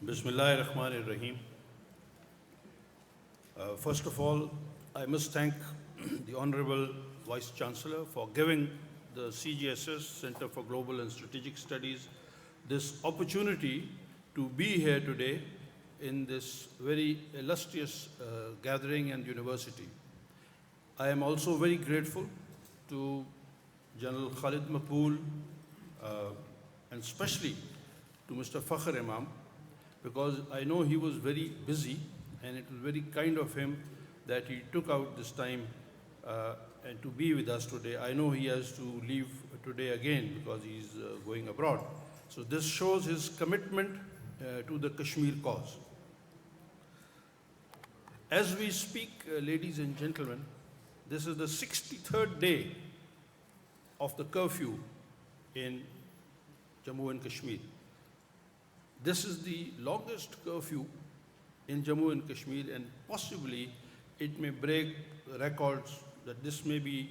Bismillahir Rahmanir Rahim. First of all, I must thank the Honorable Vice Chancellor for giving the CGSS, Center for Global and Strategic Studies, this opportunity to be here today in this very illustrious gathering and university. I am also very grateful to General Khalid Amir and especially to Mr. Fakhr Imam, because I know he was very busy and it was very kind of him that he took out this time and to be with us today. I know he has to leave today again because he's going abroad. So this shows his commitment to the Kashmir cause. As we speak, ladies and gentlemen, this is the 63rd day of the curfew in Jammu and Kashmir. This is the longest curfew in Jammu and Kashmir, and possibly it may break records that this may be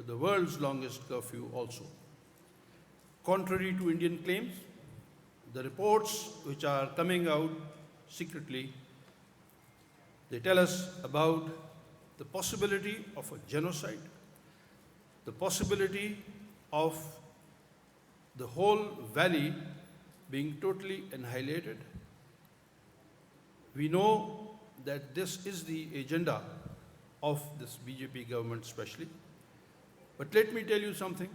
the world's longest curfew also. Contrary to Indian claims, the reports which are coming out secretly, they tell us about the possibility of a genocide, the possibility of the whole valley being totally annihilated. We know that this is the agenda of this BJP government especially. But let me tell you something.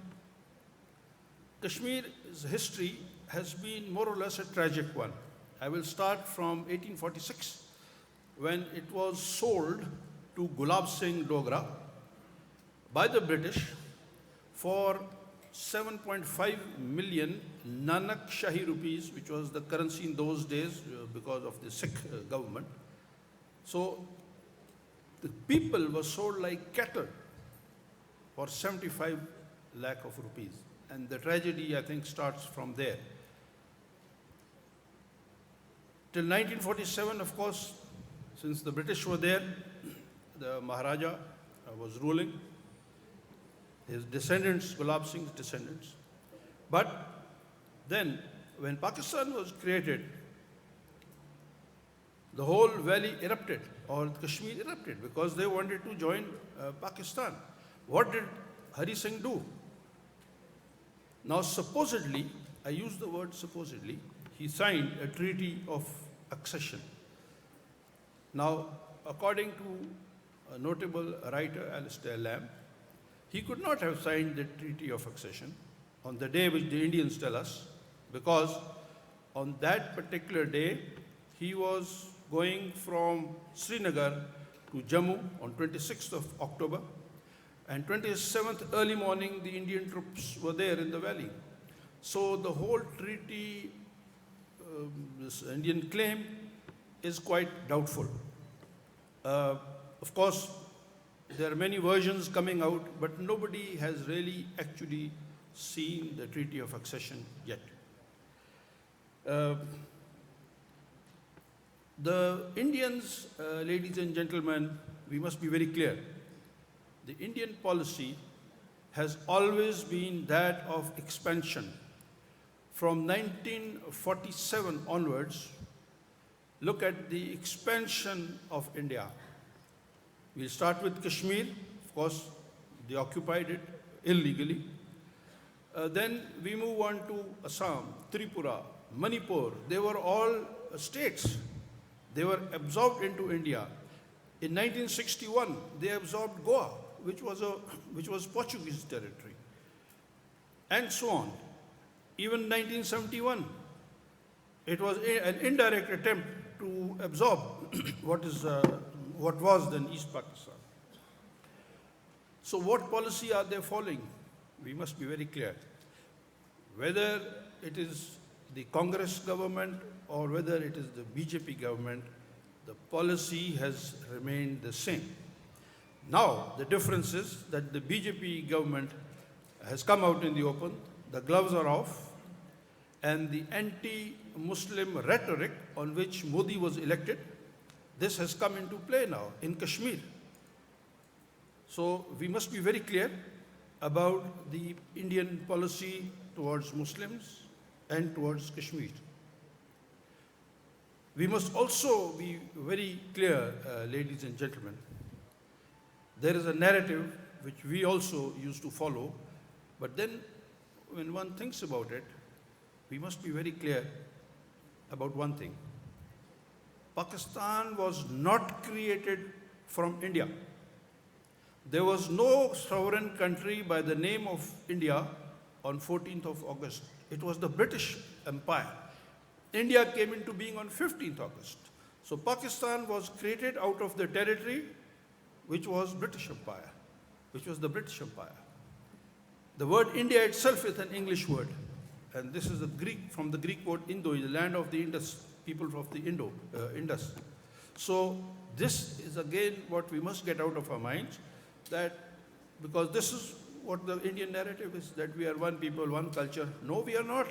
Kashmir's history has been more or less a tragic one. I will start from 1846, when it was sold to Gulab Singh Dogra by the British for 7.5 million Nanak Shahi rupees, which was the currency in those days because of the Sikh government. So the people were sold like cattle for 75 lakh of rupees. And the tragedy, I think, starts from there. Till 1947, of course, since the British were there, the Maharaja was ruling, his descendants, Gulab Singh's descendants. But then, when Pakistan was created, the whole valley erupted, or Kashmir erupted, because they wanted to join Pakistan. What did Hari Singh do? Now, supposedly, I use the word supposedly, he signed a treaty of accession. Now, according to a notable writer, Alistair Lamb, he could not have signed the treaty of accession on the day which the Indians tell us, because on that particular day, he was going from Srinagar to Jammu on 26th of October, and 27th early morning, the Indian troops were there in the valley. So the whole treaty, this Indian claim, is quite doubtful. Of course, there are many versions coming out, but nobody has really actually seen the Treaty of Accession yet. The Indians, ladies and gentlemen, we must be very clear. The Indian policy has always been that of expansion. From 1947 onwards, look at the expansion of India. We'll start with Kashmir. Of course, they occupied it illegally. Then we move on to Assam, Tripura, Manipur. They were all states. They were absorbed into India. In 1961, they absorbed Goa, which was Portuguese territory, and so on. Even 1971, it was an indirect attempt to absorb what was then East Pakistan. So what policy are they following? We must be very clear. Whether it is the Congress government or whether it is the BJP government, the policy has remained the same. Now, the difference is that the BJP government has come out in the open, the gloves are off, and the anti-Muslim rhetoric on which Modi was elected, this has come into play now in Kashmir. So we must be very clear about the Indian policy towards Muslims and towards Kashmir. We must also be very clear, ladies and gentlemen. There is a narrative which we also used to follow, but then when one thinks about it, we must be very clear about one thing. Pakistan was not created from India. There was no sovereign country by the name of India on 14th of August. It was the British Empire. India came into being on 15th August. So Pakistan was created out of the territory which was British Empire, which was the British Empire. The word India itself is an English word, and this is from the Greek word Indo, the land of the Indus, people of the Indus. So this is again what we must get out of our minds, that because this is what the Indian narrative is, that we are one people, one culture. No, we are not.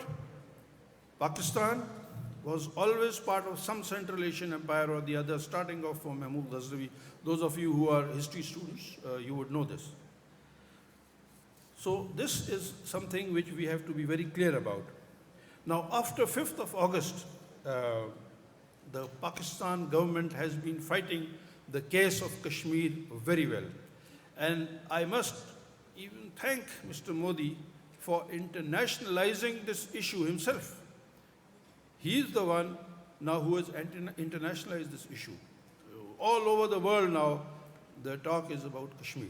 Pakistan was always part of some Central Asian empire or the other, starting off from Mahmud Ghaznavi. Those of you who are history students, you would know this. So this is something which we have to be very clear about. Now, after 5th of August, the Pakistan government has been fighting the case of Kashmir very well. And I must even thank Mr. Modi for internationalizing this issue himself. He is the one now who has internationalized this issue. All over the world now, the talk is about Kashmir.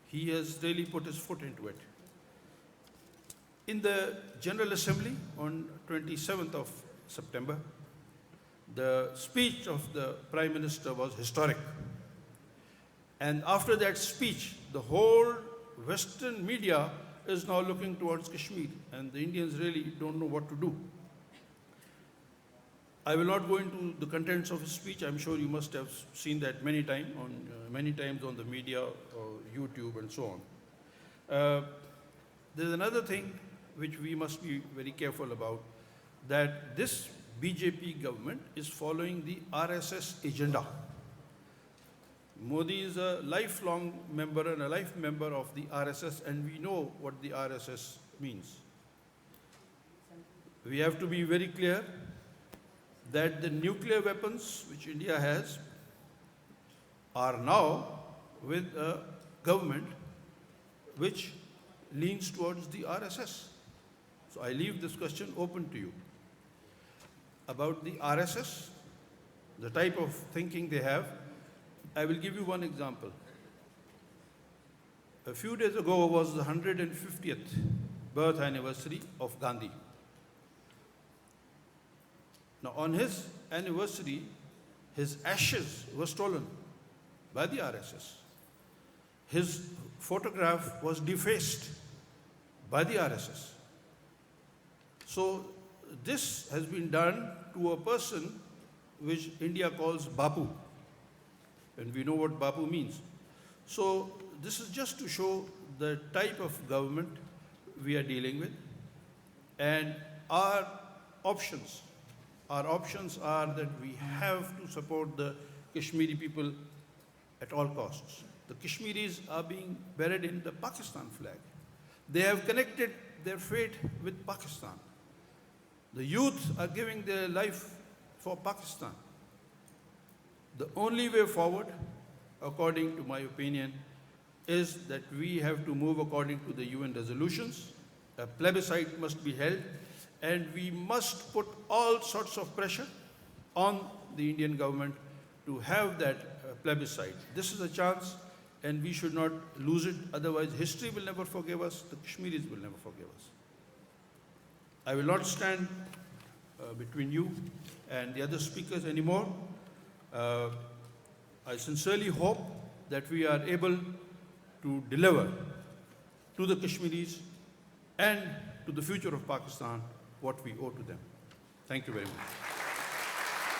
He has really put his foot into it. In the General Assembly on 27th of September, the speech of the Prime Minister was historic. And after that speech, the whole Western media is now looking towards Kashmir, and the Indians really don't know what to do. I will not go into the contents of his speech. I'm sure you must have seen that many times on the media or YouTube and so on. There's another thing which we must be very careful about, that this BJP government is following the RSS agenda. Modi is a lifelong member and a life member of the RSS, and we know what the RSS means. We have to be very clear that the nuclear weapons which India has are now with a government which leans towards the RSS. So I leave this question open to you. About the RSS, the type of thinking they have, I will give you one example. A few days ago was the 150th birth anniversary of Gandhi. Now, on his anniversary, his ashes were stolen by the RSS. His photograph was defaced by the RSS. So, this has been done to a person which India calls Bapu. And we know what Bapu means. So, this is just to show the type of government we are dealing with. And our options are that we have to support the Kashmiri people at all costs. The Kashmiris are being buried in the Pakistan flag. They have connected their fate with Pakistan. The youth are giving their life for Pakistan. The only way forward, according to my opinion, is that we have to move according to the UN resolutions. A plebiscite must be held, and we must put all sorts of pressure on the Indian government to have that plebiscite. This is a chance, and we should not lose it. Otherwise, history will never forgive us. The Kashmiris will never forgive us. I will not stand between you and the other speakers anymore. I sincerely hope that we are able to deliver to the Kashmiris and to the future of Pakistan what we owe to them. Thank you very much.